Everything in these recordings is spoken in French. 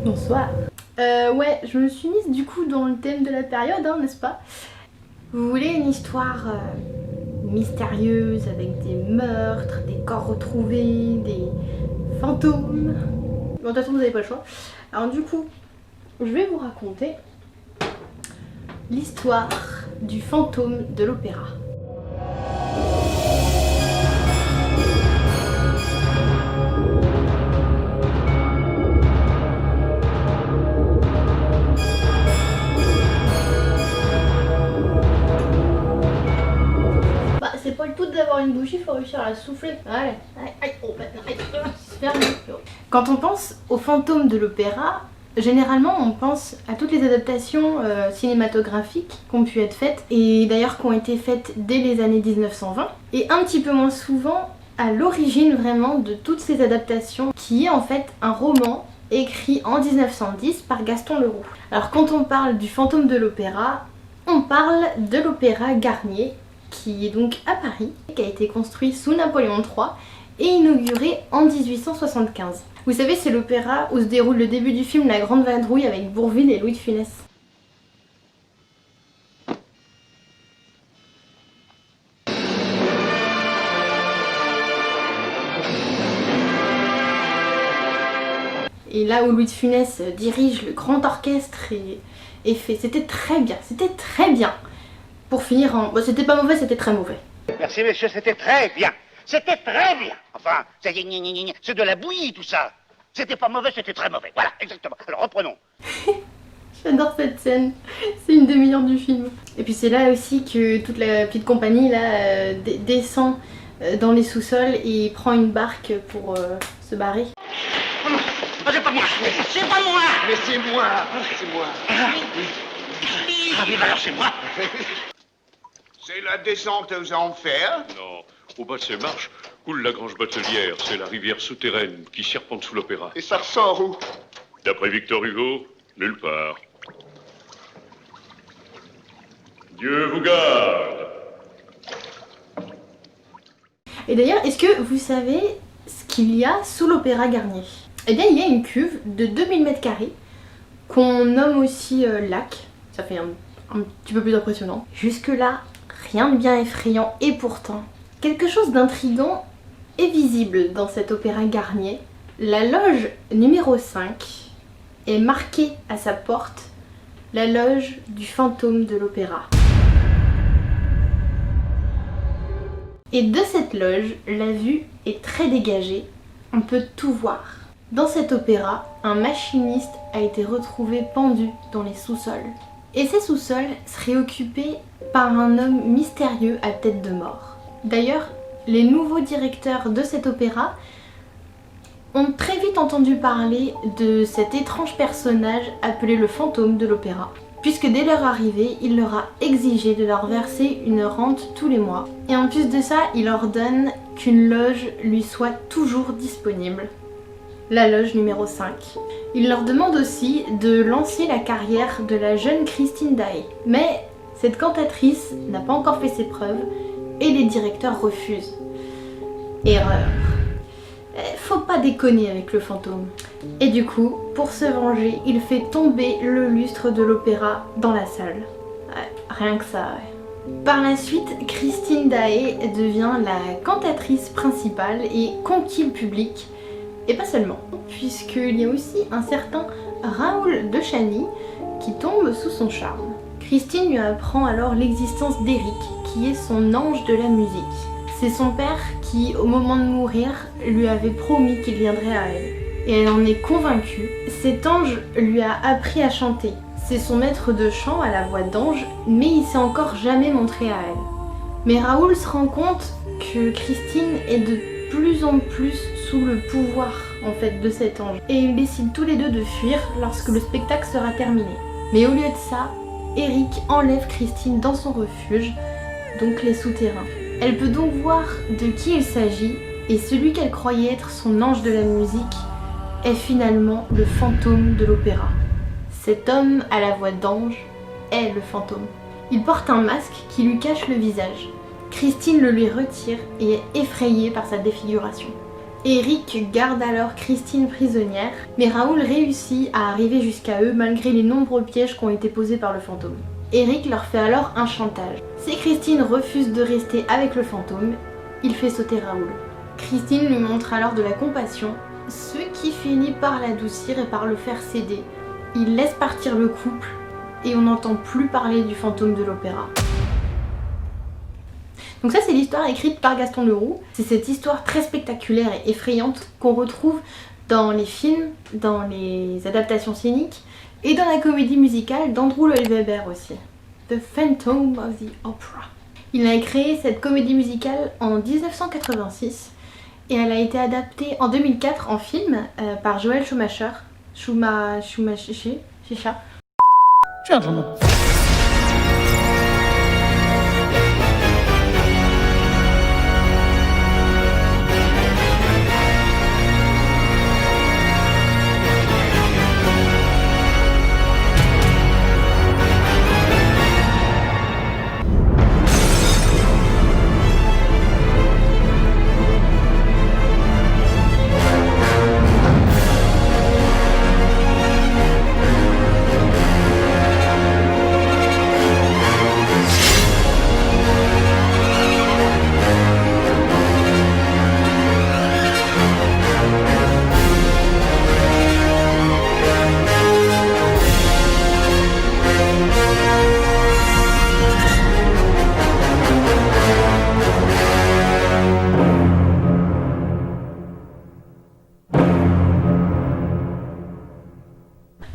Bonsoir. Ouais, je me suis mise du coup dans le thème de la période, hein, n'est-ce pas? Vous voulez une histoire mystérieuse avec des meurtres, des corps retrouvés, des fantômes? Bon, de toute façon, vous n'avez pas le choix. Alors du coup, je vais vous raconter l'histoire du fantôme de l'opéra. C'est pas le tout d'avoir une bougie, il faut réussir à la souffler. Allez, Quand on pense au fantôme de l'opéra, généralement on pense à toutes les adaptations cinématographiques qui ont pu être faites, et d'ailleurs qui ont été faites dès les années 1920, et un petit peu moins souvent à l'origine vraiment de toutes ces adaptations, qui est en fait un roman écrit en 1910 par Gaston Leroux. Alors quand on parle du fantôme de l'opéra, on parle de l'opéra Garnier, qui est donc à Paris, qui a été construit sous Napoléon III et inauguré en 1875. Vous savez, c'est l'opéra où se déroule le début du film La Grande Vadrouille avec Bourvil et Louis de Funès. Et là où Louis de Funès dirige le grand orchestre et fait... C'était très bien, c'était très bien. Pour finir en... Bon, c'était pas mauvais, c'était très mauvais. Merci messieurs, c'était très bien. C'était très bien. Enfin, c'est de la bouillie tout ça. C'était pas mauvais, c'était très mauvais. Voilà, exactement. Alors reprenons. J'adore cette scène, c'est une des meilleures du film. Et puis c'est là aussi que toute la petite compagnie là descend dans les sous-sols et prend une barque pour se barrer. Oh, c'est pas moi. C'est pas moi. Mais c'est moi. C'est moi. Ah oui, alors c'est moi. C'est la descente aux enfers? Non, au bas de ces marches coule la Grange Batelière. C'est la rivière souterraine qui serpente sous l'opéra. Et ça ressort où? D'après Victor Hugo, nulle part. Dieu vous garde. Et d'ailleurs, est-ce que vous savez ce qu'il y a sous l'opéra Garnier? Eh bien, il y a une cuve de 2000 m² qu'on nomme aussi lac. Ça fait un petit peu plus impressionnant. Jusque-là, rien de bien effrayant, et pourtant, quelque chose d'intriguant est visible dans cet opéra Garnier. La loge numéro 5 est marquée à sa porte la loge du fantôme de l'opéra. Et de cette loge, la vue est très dégagée, on peut tout voir. Dans cet opéra, un machiniste a été retrouvé pendu dans les sous-sols. Et ces sous-sols seraient occupés par un homme mystérieux à tête de mort. D'ailleurs, les nouveaux directeurs de cet opéra ont très vite entendu parler de cet étrange personnage appelé le fantôme de l'opéra, puisque dès leur arrivée, il leur a exigé de leur verser une rente tous les mois. Et en plus de ça, il ordonne qu'une loge lui soit toujours disponible. La loge numéro 5. Il leur demande aussi de lancer la carrière de la jeune Christine Daae. Mais cette cantatrice n'a pas encore fait ses preuves et les directeurs refusent. Erreur. Faut pas déconner avec le fantôme. Et du coup, pour se venger, il fait tomber le lustre de l'opéra dans la salle. Ouais, rien que ça, ouais. Par la suite, Christine Daae devient la cantatrice principale et conquit le public. Et pas seulement, puisqu'il y a aussi un certain Raoul de Chagny qui tombe sous son charme. Christine lui apprend alors l'existence d'Éric, qui est son ange de la musique. C'est son père qui, au moment de mourir, lui avait promis qu'il viendrait à elle. Et elle en est convaincue. Cet ange lui a appris à chanter. C'est son maître de chant à la voix d'ange, mais il s'est encore jamais montré à elle. Mais Raoul se rend compte que Christine est de plus en plus sous le pouvoir en fait de cet ange. Et ils décident tous les deux de fuir lorsque le spectacle sera terminé. Mais au lieu de ça, Éric enlève Christine dans son refuge, donc les souterrains. Elle peut donc voir de qui il s'agit, et celui qu'elle croyait être son ange de la musique est finalement le fantôme de l'opéra. Cet homme à la voix d'ange est le fantôme. Il porte un masque qui lui cache le visage. Christine le lui retire et est effrayée par sa défiguration. Eric garde alors Christine prisonnière, mais Raoul réussit à arriver jusqu'à eux malgré les nombreux pièges qui ont été posés par le fantôme. Eric leur fait alors un chantage. Si Christine refuse de rester avec le fantôme, il fait sauter Raoul. Christine lui montre alors de la compassion, ce qui finit par l'adoucir et par le faire céder. Il laisse partir le couple et on n'entend plus parler du fantôme de l'opéra. Donc ça, c'est l'histoire écrite par Gaston Leroux. C'est cette histoire très spectaculaire et effrayante qu'on retrouve dans les films, dans les adaptations scéniques et dans la comédie musicale d'Andrew Lloyd Webber aussi. The Phantom of the Opera. Il a créé cette comédie musicale en 1986 et elle a été adaptée en 2004 en film par Joel Schumacher. Schumacher. Gentlemen.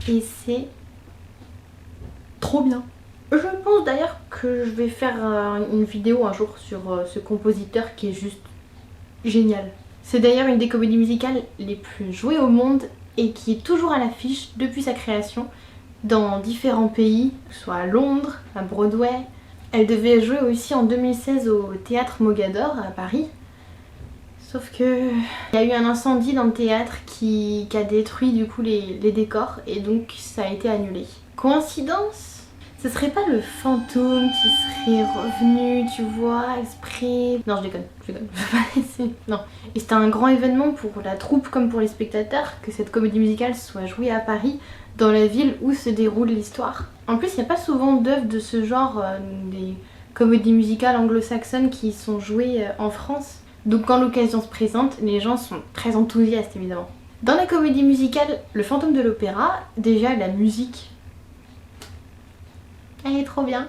Et c'est trop bien. Je pense d'ailleurs que je vais faire une vidéo un jour sur ce compositeur qui est juste génial. C'est d'ailleurs une des comédies musicales les plus jouées au monde et qui est toujours à l'affiche depuis sa création dans différents pays, soit à Londres, à Broadway. Elle devait jouer aussi en 2016 au Théâtre Mogador à Paris. Sauf que il y a eu un incendie dans le théâtre qui a détruit du coup les décors et donc ça a été annulé. Coïncidence? Ce serait pas le fantôme qui serait revenu, tu vois, exprès... Non, je déconne. Non. Et c'était un grand événement pour la troupe comme pour les spectateurs que cette comédie musicale soit jouée à Paris, dans la ville où se déroule l'histoire. En plus, il n'y a pas souvent d'œuvres de ce genre, des comédies musicales anglo-saxonnes qui sont jouées en France. Donc quand l'occasion se présente, les gens sont très enthousiastes évidemment. Dans la comédie musicale Le Fantôme de l'Opéra, déjà la musique, elle est trop bien.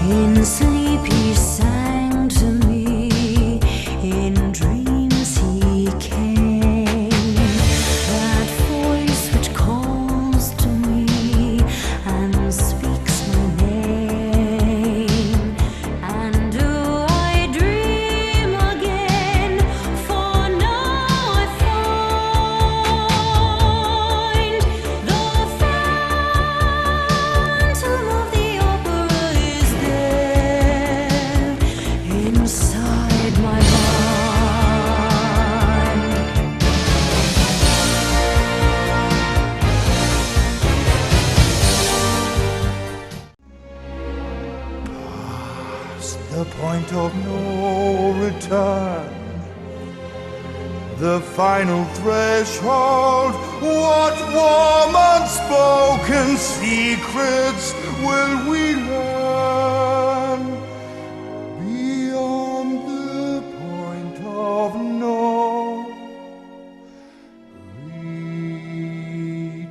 In sleep he sang to me, in dreams he came, that voice which calls to me and speaks my name. And do I dream again, for now I find the Phantom of the Opera is there inside my mind. Past the point of no return, the final threshold. What warm unspoken secrets will we learn beyond the point of no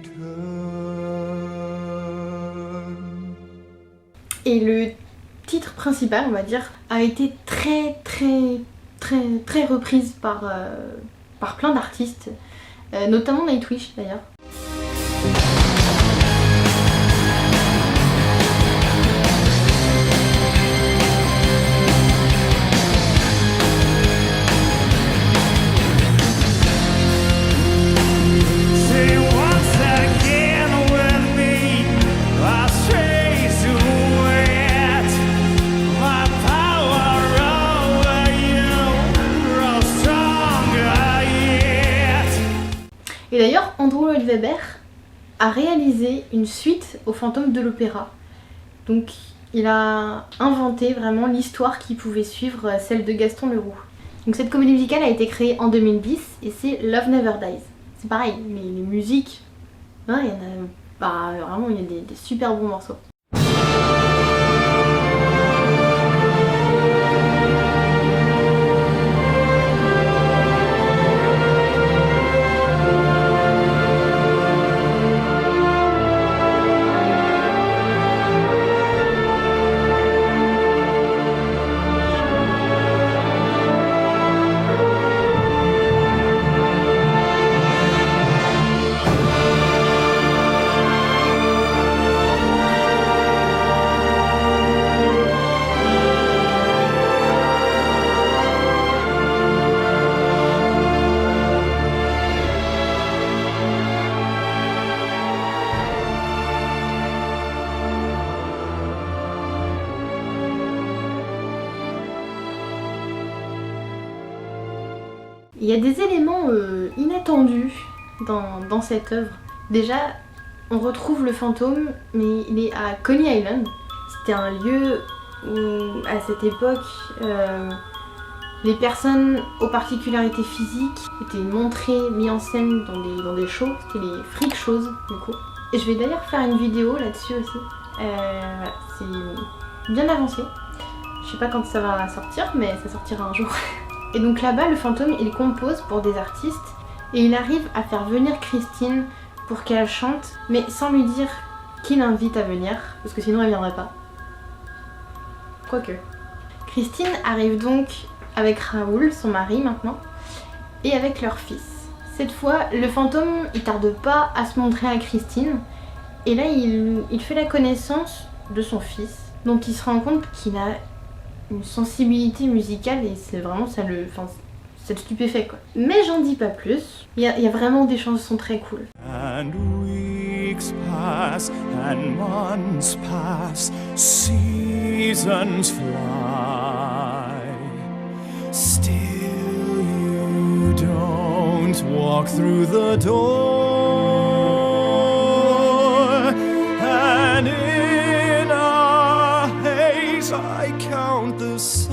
return? Et le titre principal, on va dire, a été très reprise par plein d'artistes, notamment Nightwish d'ailleurs. Say once again with me, I stray to it. My power over you grows stronger yet. Et d'ailleurs, Andrew Lloyd Webber a réalisé une suite au Fantôme de l'Opéra. Donc il a inventé vraiment l'histoire qui pouvait suivre celle de Gaston Leroux. Donc cette comédie musicale a été créée en 2010 et c'est Love Never Dies. C'est pareil, mais les musiques, hein, il y en a, vraiment il y a des super bons morceaux. Il y a des éléments inattendus dans cette œuvre. Déjà, on retrouve le fantôme, mais il est à Coney Island. C'était un lieu où, à cette époque, les personnes aux particularités physiques étaient montrées, mises en scène dans des shows. C'était les freak shows, du coup. Et je vais d'ailleurs faire une vidéo là-dessus aussi. C'est bien avancé. Je sais pas quand ça va sortir, mais ça sortira un jour. Et donc là-bas, le fantôme, il compose pour des artistes et il arrive à faire venir Christine pour qu'elle chante, mais sans lui dire qui l'invite à venir, parce que sinon elle viendrait pas. Quoique. Christine arrive donc avec Raoul, son mari maintenant, et avec leur fils. Cette fois, le fantôme, il tarde pas à se montrer à Christine, et là, il fait la connaissance de son fils, dont il se rend compte qu'il a une sensibilité musicale et c'est vraiment ça le stupéfait quoi. Mais j'en dis pas plus, il y a vraiment des chansons très cool. And weeks pass and months pass, seasons fly. Still you don't walk through the door. And in a haze I count the silent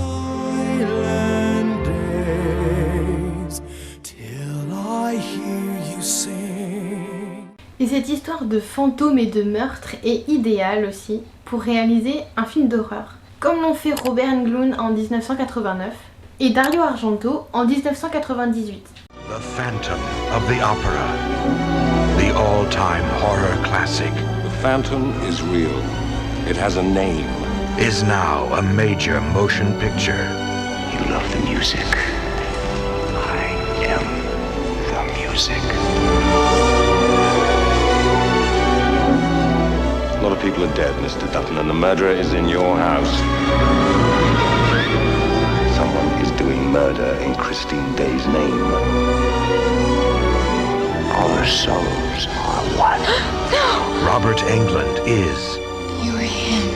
days till I hear you sing. Et cette histoire de fantômes et de meurtre est idéale aussi pour réaliser un film d'horreur, comme l'ont fait Robert Englund en 1989 et Dario Argento en 1998. The Phantom of the Opera, the all-time horror classic. The Phantom is real. It has a name. Is now a major motion picture. You love the music. I am the music. A lot of people are dead, Mr. Dutton, and the murderer is in your house. Someone is doing murder in Christine Day's name. Our souls are one. No! Robert Englund is You're him,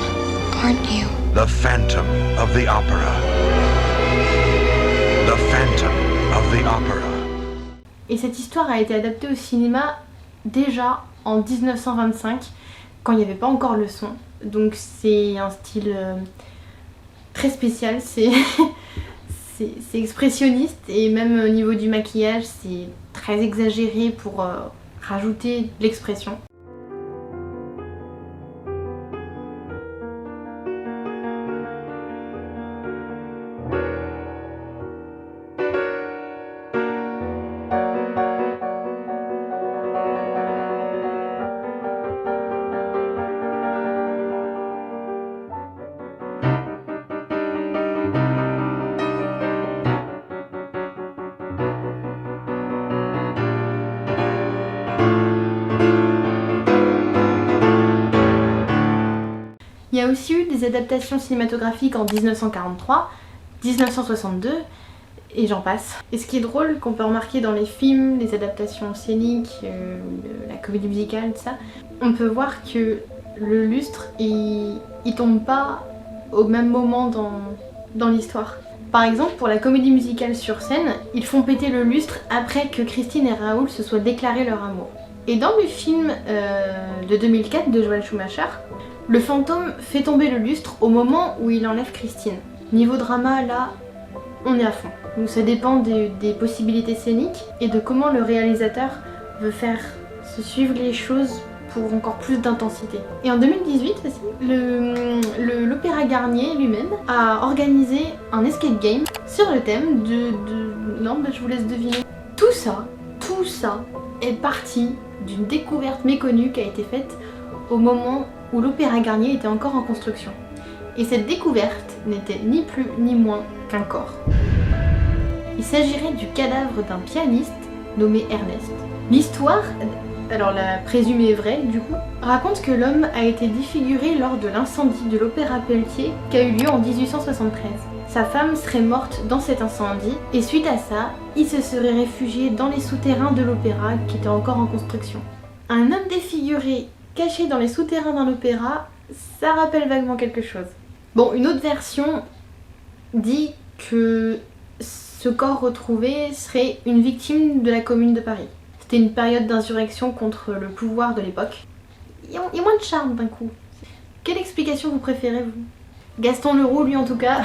aren't you? the Phantom of the Opera. The Phantom of the Opera. Et cette histoire a été adaptée au cinéma déjà en 1925, quand il n'y avait pas encore le son. Donc c'est un style très spécial, c'est expressionniste et même au niveau du maquillage c'est très exagéré pour rajouter de l'expression. Il y a aussi eu des adaptations cinématographiques en 1943, 1962 et j'en passe. Et ce qui est drôle, qu'on peut remarquer dans les films, les adaptations scéniques, la comédie musicale, tout ça, on peut voir que le lustre, il tombe pas au même moment dans l'histoire. Par exemple, pour la comédie musicale sur scène, ils font péter le lustre après que Christine et Raoul se soient déclaré leur amour. Et dans le film de 2004 de Joel Schumacher, le fantôme fait tomber le lustre au moment où il enlève Christine. Niveau drama, là, on est à fond. Donc ça dépend des possibilités scéniques et de comment le réalisateur veut faire se suivre les choses pour encore plus d'intensité. Et en 2018 aussi, l'Opéra Garnier lui-même a organisé un escape game sur le thème Non, je vous laisse deviner. Tout ça est parti d'une découverte méconnue qui a été faite au moment où l'Opéra Garnier était encore en construction. Et cette découverte n'était ni plus ni moins qu'un corps. Il s'agirait du cadavre d'un pianiste nommé Ernest. L'histoire, alors la présumée vraie du coup, raconte que l'homme a été défiguré lors de l'incendie de l'Opéra Pelletier qui a eu lieu en 1873. Sa femme serait morte dans cet incendie et suite à ça, il se serait réfugié dans les souterrains de l'opéra qui était encore en construction. Un homme défiguré caché dans les souterrains d'un opéra, ça rappelle vaguement quelque chose. Bon, une autre version dit que ce corps retrouvé serait une victime de la Commune de Paris. C'était une période d'insurrection contre le pouvoir de l'époque. Il y a moins de charme d'un coup. Quelle explication vous préférez, vous? Gaston Leroux, lui en tout cas,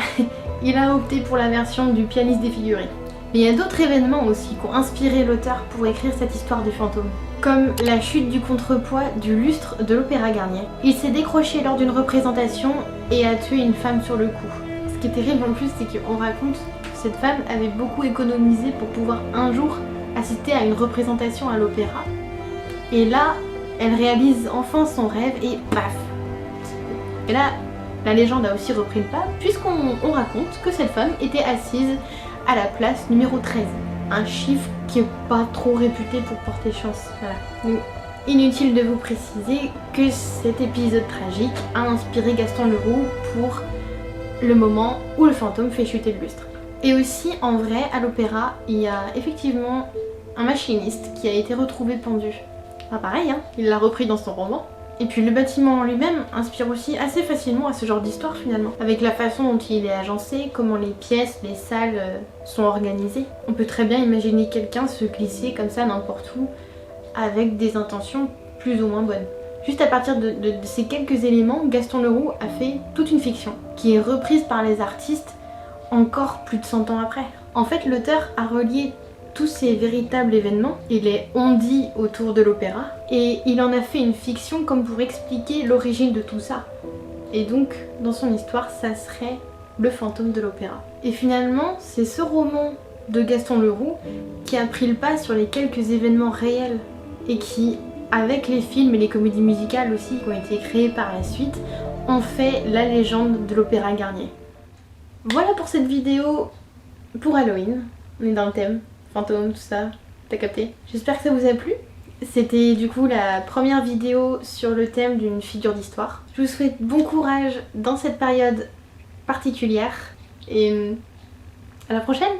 il a opté pour la version du pianiste défiguré. Mais il y a d'autres événements aussi qui ont inspiré l'auteur pour écrire cette histoire du fantôme. Comme la chute du contrepoids du lustre de l'Opéra Garnier. Il s'est décroché lors d'une représentation et a tué une femme sur le coup. Ce qui est terrible en plus, c'est qu'on raconte que cette femme avait beaucoup économisé pour pouvoir un jour assister à une représentation à l'opéra. Et là, elle réalise enfin son rêve et paf! Et là, la légende a aussi repris le pas, puisqu'on raconte que cette femme était assise à la place numéro 13. Un chiffre qui est pas trop réputé pour porter chance. Voilà. Donc, inutile de vous préciser que cet épisode tragique a inspiré Gaston Leroux pour le moment où le fantôme fait chuter le lustre. Et aussi, en vrai, à l'opéra, il y a effectivement un machiniste qui a été retrouvé pendu. Enfin, pareil, hein, il l'a repris dans son roman. Et puis le bâtiment en lui-même inspire aussi assez facilement à ce genre d'histoire finalement. Avec la façon dont il est agencé, comment les pièces, les salles sont organisées. On peut très bien imaginer quelqu'un se glisser comme ça n'importe où avec des intentions plus ou moins bonnes. Juste à partir de ces quelques éléments, Gaston Leroux a fait toute une fiction qui est reprise par les artistes encore plus de 100 ans après. En fait, l'auteur a relié tous ces véritables événements et les on-dit autour de l'opéra et il en a fait une fiction comme pour expliquer l'origine de tout ça. Et donc, dans son histoire, ça serait le fantôme de l'opéra. Et finalement, c'est ce roman de Gaston Leroux qui a pris le pas sur les quelques événements réels et qui, avec les films et les comédies musicales aussi qui ont été créées par la suite, ont fait la légende de l'Opéra Garnier. Voilà pour cette vidéo pour Halloween. On est dans le thème, fantôme, tout ça, t'as capté? J'espère que ça vous a plu. C'était du coup la première vidéo sur le thème d'une figure d'histoire. Je vous souhaite bon courage dans cette période particulière et à la prochaine!